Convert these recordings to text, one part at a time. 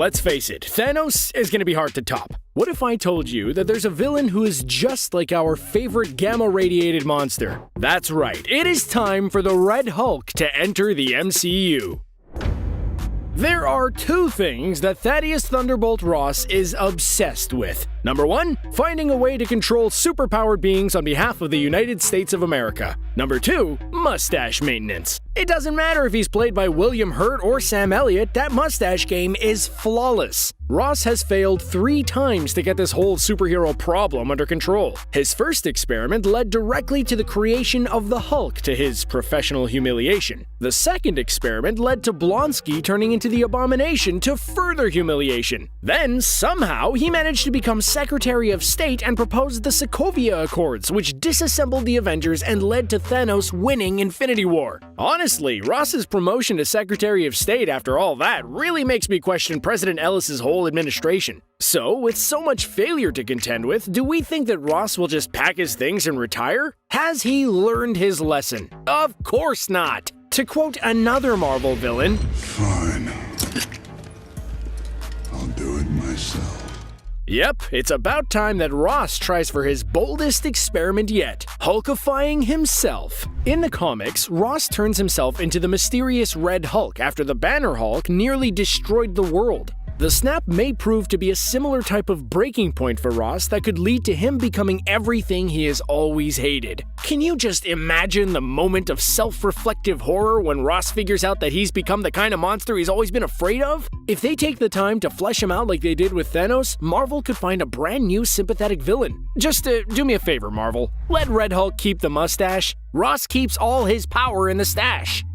let's face it, Thanos is gonna be hard to top. What if I told you that there's a villain who is just like our favorite gamma-radiated monster? That's right, it is time for the Red Hulk to enter the MCU. There are two things that Thaddeus Thunderbolt Ross is obsessed with. Number one, finding a way to control superpowered beings on behalf of the United States of America. Number two, mustache maintenance. It doesn't matter if he's played by William Hurt or Sam Elliott, that mustache game is flawless. Ross has failed 3 times to get this whole superhero problem under control. His first experiment led directly to the creation of the Hulk, to his professional humiliation. The second experiment led to Blonsky turning into the Abomination, to further humiliation. Then, somehow, he managed to become Secretary of State and proposed the Sokovia Accords, which disassembled the Avengers and led to Thanos winning Infinity War. Honestly, Ross's promotion to Secretary of State after all that really makes me question President Ellis's whole administration. So, with so much failure to contend with, do we think that Ross will just pack his things and retire? Has he learned his lesson? Of course not! To quote another Marvel villain, "Fine. I'll do it myself." Yep, it's about time that Ross tries for his boldest experiment yet, Hulkifying himself. In the comics, Ross turns himself into the mysterious Red Hulk after the Banner Hulk nearly destroyed the world. The snap may prove to be a similar type of breaking point for Ross that could lead to him becoming everything he has always hated. Can you just imagine the moment of self-reflective horror when Ross figures out that he's become the kind of monster he's always been afraid of? If they take the time to flesh him out like they did with Thanos, Marvel could find a brand new sympathetic villain. Just do me a favor, Marvel. Let Red Hulk keep the mustache. Ross keeps all his power in the stash.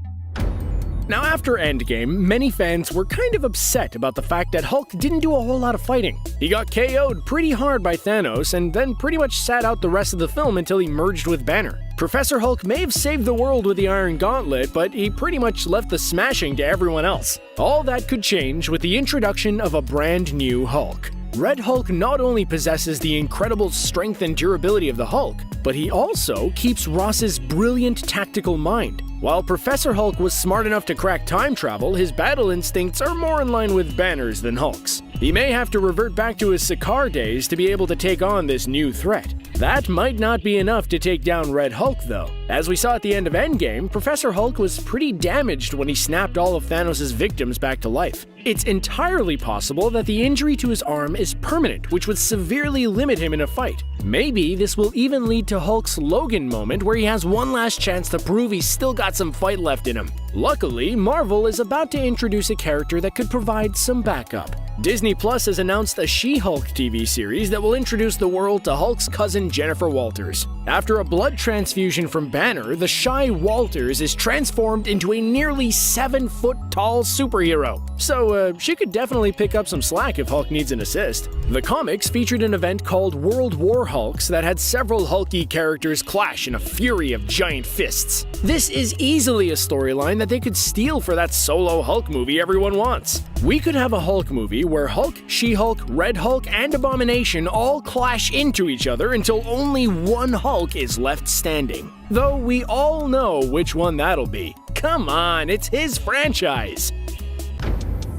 Now, after Endgame, many fans were kind of upset about the fact that Hulk didn't do a whole lot of fighting. He got KO'd pretty hard by Thanos and then pretty much sat out the rest of the film until he merged with Banner. Professor Hulk may have saved the world with the Iron Gauntlet, but he pretty much left the smashing to everyone else. All that could change with the introduction of a brand new Hulk. Red Hulk not only possesses the incredible strength and durability of the Hulk, but he also keeps Ross's brilliant tactical mind. While Professor Hulk was smart enough to crack time travel, his battle instincts are more in line with Banner's than Hulk's. He may have to revert back to his Sakaar days to be able to take on this new threat. That might not be enough to take down Red Hulk, though. As we saw at the end of Endgame, Professor Hulk was pretty damaged when he snapped all of Thanos' victims back to life. It's entirely possible that the injury to his arm is permanent, which would severely limit him in a fight. Maybe this will even lead to Hulk's Logan moment, where he has one last chance to prove he's still got some fight left in him. Luckily, Marvel is about to introduce a character that could provide some backup. Disney Plus has announced a She-Hulk TV series that will introduce the world to Hulk's cousin Jennifer Walters. After a blood transfusion from Banner, the shy Walters is transformed into a nearly 7-foot-tall superhero. So she could definitely pick up some slack if Hulk needs an assist. The comics featured an event called World War Hulks that had several hulky characters clash in a fury of giant fists. This is easily a storyline that they could steal for that solo Hulk movie everyone wants. We could have a Hulk movie where Hulk, She-Hulk, Red Hulk, and Abomination all clash into each other until only one Hulk is left standing. Though we all know which one that'll be. Come on, it's his franchise!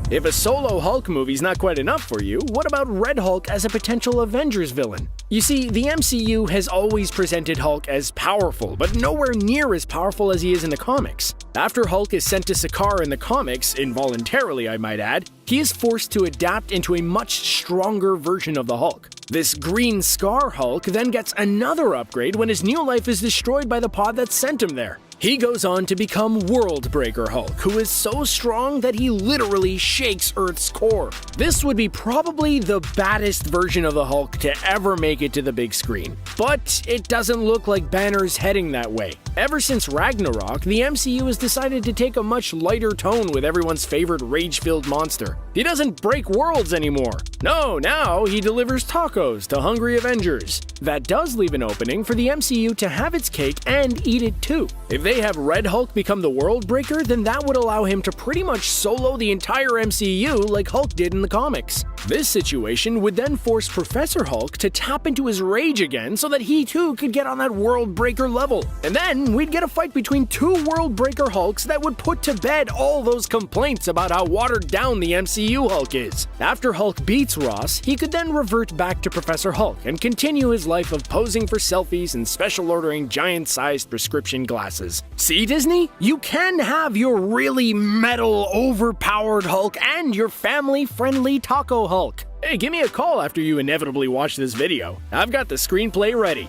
If a solo Hulk movie's not quite enough for you, what about Red Hulk as a potential Avengers villain? You see, the MCU has always presented Hulk as powerful, but nowhere near as powerful as he is in the comics. After Hulk is sent to Sakaar in the comics, involuntarily I might add, he is forced to adapt into a much stronger version of the Hulk. This Green Scar Hulk then gets another upgrade when his new life is destroyed by the pod that sent him there. He goes on to become Worldbreaker Hulk, who is so strong that he literally shakes Earth's core. This would be probably the baddest version of the Hulk to ever make it to the big screen. But it doesn't look like Banner's heading that way. Ever since Ragnarok, the MCU has decided to take a much lighter tone with everyone's favorite rage-filled monster. He doesn't break worlds anymore. No, now he delivers tacos to hungry Avengers. That does leave an opening for the MCU to have its cake and eat it too. If they have Red Hulk become the world breaker, then that would allow him to pretty much solo the entire MCU like Hulk did in the comics. This situation would then force Professor Hulk to tap into his rage again so that he too could get on that world breaker level. And then then we'd get a fight between two world-breaker Hulks that would put to bed all those complaints about how watered down the MCU Hulk is. After Hulk beats Ross, he could then revert back to Professor Hulk and continue his life of posing for selfies and special ordering giant-sized prescription glasses. See, Disney? You can have your really metal, overpowered Hulk and your family-friendly Taco Hulk. Hey, give me a call after you inevitably watch this video. I've got the screenplay ready.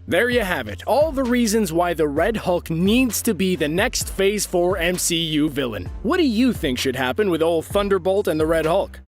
There you have it, all the reasons why the Red Hulk needs to be the next Phase 4 MCU villain. What do you think should happen with old Thunderbolt and the Red Hulk?